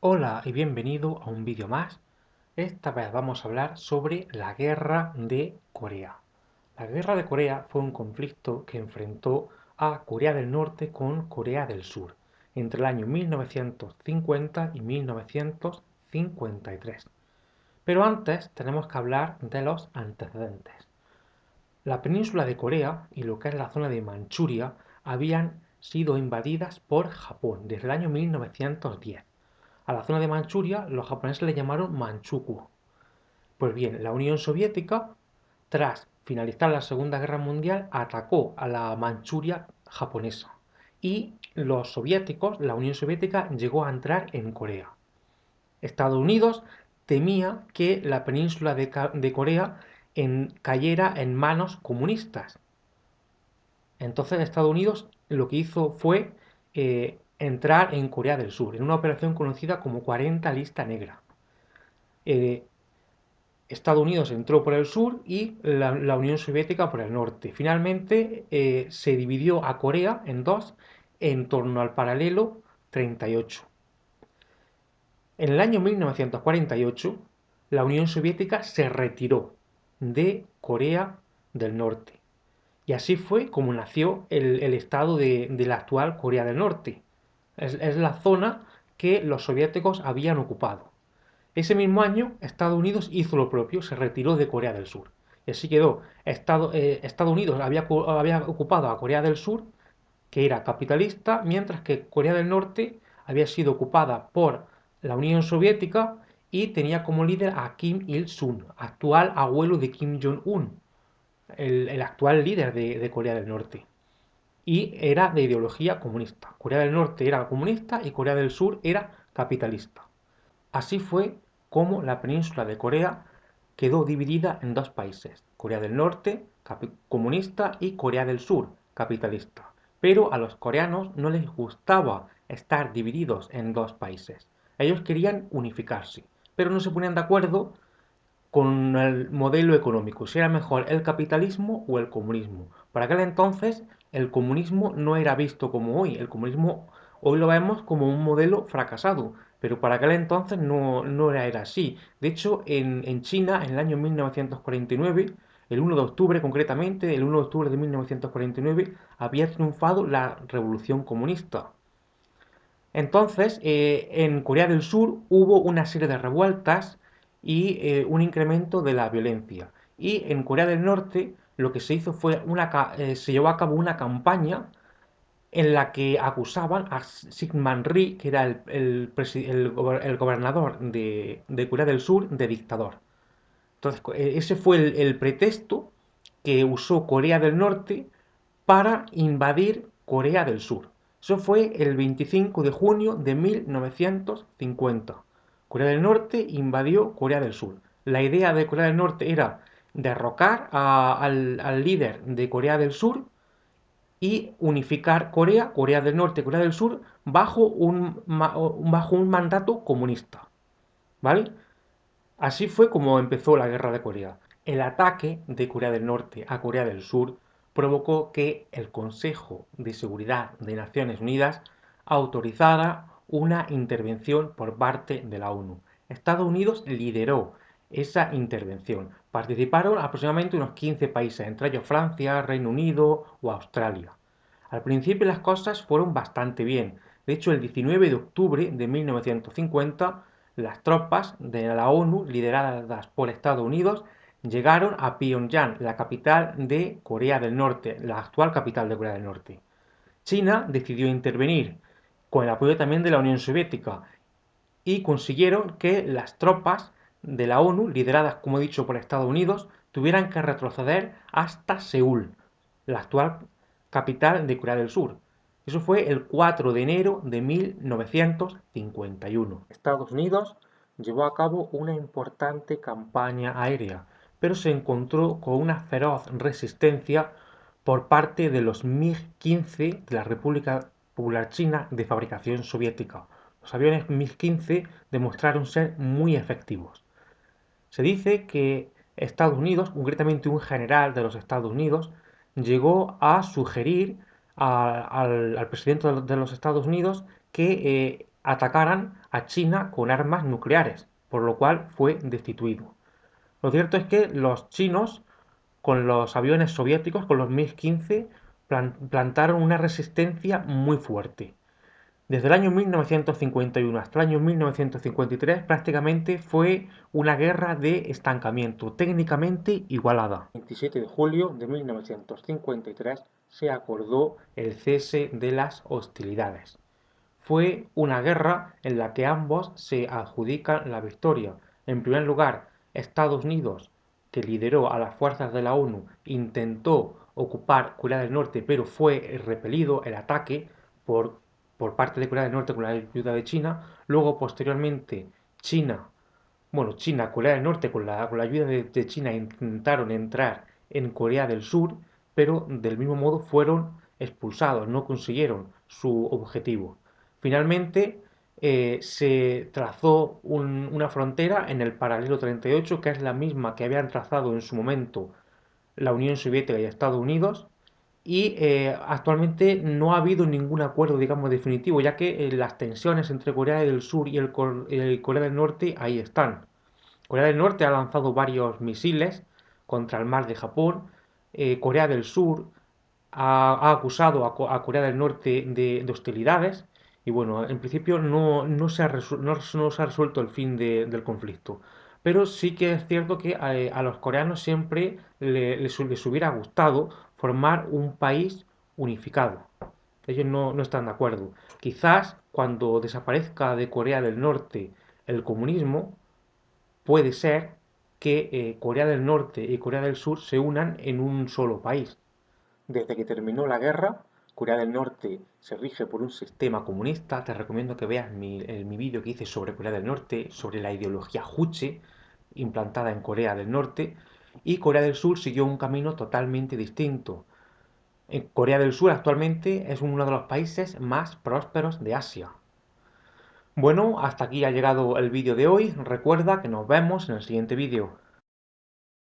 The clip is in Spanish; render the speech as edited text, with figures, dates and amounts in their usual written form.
Hola y bienvenido a un vídeo más. Esta vez vamos a hablar sobre la Guerra de Corea. La Guerra de Corea fue un conflicto que enfrentó a Corea del Norte con Corea del Sur entre el año 1950 y 1953. Pero antes tenemos que hablar de los antecedentes. La península de Corea y lo que es la zona de Manchuria habían sido invadidas por Japón desde el año 1910. A la zona de Manchuria los japoneses le llamaron Manchukuo. Pues bien, la Unión Soviética, tras finalizar la Segunda Guerra Mundial, atacó a la Manchuria japonesa. Y los soviéticos, la Unión Soviética, llegó a entrar en Corea. Estados Unidos temía que la península de Corea cayera en manos comunistas. Entonces Estados Unidos lo que hizo fue entrar en Corea del Sur, en una operación conocida como 40 Lista Negra. Eh, Estados Unidos entró por el sur y la Unión Soviética por el norte. Finalmente se dividió a Corea en dos en torno al paralelo 38. En el año 1948, la Unión Soviética se retiró de Corea del Norte. Y así fue como nació el estado de la actual Corea del Norte. Es la zona que los soviéticos habían ocupado. Ese mismo año, Estados Unidos hizo lo propio, se retiró de Corea del Sur. Y así quedó. Estados Unidos había ocupado a Corea del Sur, que era capitalista, mientras que Corea del Norte había sido ocupada por la Unión Soviética y tenía como líder a Kim Il-sung, actual abuelo de Kim Jong-un, el actual líder de Corea del Norte. Y era de ideología comunista. Corea del Norte era comunista y Corea del Sur era capitalista. Así fue como la península de Corea quedó dividida en dos países, Corea del Norte, comunista, y Corea del Sur, capitalista. Pero a los coreanos no les gustaba estar divididos en dos países. Ellos querían unificarse, pero no se ponían de acuerdo con el modelo económico, si era mejor el capitalismo o el comunismo. Para aquel entonces el comunismo no era visto como hoy, el comunismo hoy lo vemos como un modelo fracasado, pero para aquel entonces no era así. De hecho, en China, en el año 1949, el 1 de octubre concretamente, el 1 de octubre de 1949, había triunfado la revolución comunista. Entonces, en Corea del Sur hubo una serie de revueltas y un incremento de la violencia. Y en Corea del Norte lo que se hizo fue se llevó a cabo una campaña en la que acusaban a Syngman Rhee, que era el gobernador de Corea del Sur, de dictador. Entonces, ese fue el pretexto que usó Corea del Norte para invadir Corea del Sur. Eso fue el 25 de junio de 1950. Corea del Norte invadió Corea del Sur. La idea de Corea del Norte era derrocar al líder de Corea del Sur y unificar Corea del Norte y Corea del Sur bajo un mandato comunista. ¿Vale? Así fue como empezó la Guerra de Corea. El ataque de Corea del Norte a Corea del Sur provocó que el Consejo de Seguridad de Naciones Unidas autorizara una intervención por parte de la ONU. Estados Unidos lideró esa intervención. Participaron aproximadamente unos 15 países, entre ellos Francia, Reino Unido o Australia. Al principio las cosas fueron bastante bien. De hecho, el 19 de octubre de 1950, las tropas de la ONU, lideradas por Estados Unidos, llegaron a Pyongyang, la capital de Corea del Norte, la actual capital de Corea del Norte. China decidió intervenir, con el apoyo también de la Unión Soviética, y consiguieron que las tropas de la ONU, lideradas, como he dicho, por Estados Unidos, tuvieran que retroceder hasta Seúl, la actual capital de Corea del Sur. Eso fue el 4 de enero de 1951. Estados Unidos llevó a cabo una importante campaña aérea, pero se encontró con una feroz resistencia por parte de los MiG-15 de la República Popular China de fabricación soviética. Los aviones MiG-15 demostraron ser muy efectivos. Se dice que Estados Unidos, concretamente un general de los Estados Unidos, llegó a sugerir al presidente de los Estados Unidos que atacaran a China con armas nucleares, por lo cual fue destituido. Lo cierto es que los chinos, con los aviones soviéticos, con los MiG-15, plantaron una resistencia muy fuerte. Desde el año 1951 hasta el año 1953 prácticamente fue una guerra de estancamiento, técnicamente igualada. El 27 de julio de 1953 se acordó el cese de las hostilidades. Fue una guerra en la que ambos se adjudican la victoria. En primer lugar, Estados Unidos, que lideró a las fuerzas de la ONU, intentó ocupar Corea del Norte, pero fue repelido el ataque por, por parte de Corea del Norte con la ayuda de China. Luego, posteriormente, China, Corea del Norte, con la ayuda de China, intentaron entrar en Corea del Sur, pero del mismo modo fueron expulsados, no consiguieron su objetivo. Finalmente, se trazó una frontera en el paralelo 38, que es la misma que habían trazado en su momento la Unión Soviética y Estados Unidos, y actualmente no ha habido ningún acuerdo, digamos, definitivo, ya que las tensiones entre Corea del Sur y Corea del Norte ahí están. Corea del Norte ha lanzado varios misiles contra el mar de Japón. Corea del Sur ha acusado a Corea del Norte de hostilidades. Y bueno, en principio no se ha resuelto el fin del conflicto. Pero sí que es cierto que a los coreanos siempre les hubiera gustado formar un país unificado. Ellos no están de acuerdo. Quizás cuando desaparezca de Corea del Norte el comunismo, puede ser que Corea del Norte y Corea del Sur se unan en un solo país. Desde que terminó la guerra, Corea del Norte se rige por un sistema comunista. Te recomiendo que veas mi vídeo que hice sobre Corea del Norte, sobre la ideología Juche implantada en Corea del Norte. Y Corea del Sur siguió un camino totalmente distinto. Corea del Sur actualmente es uno de los países más prósperos de Asia. Bueno, hasta aquí ha llegado el vídeo de hoy. Recuerda que nos vemos en el siguiente vídeo.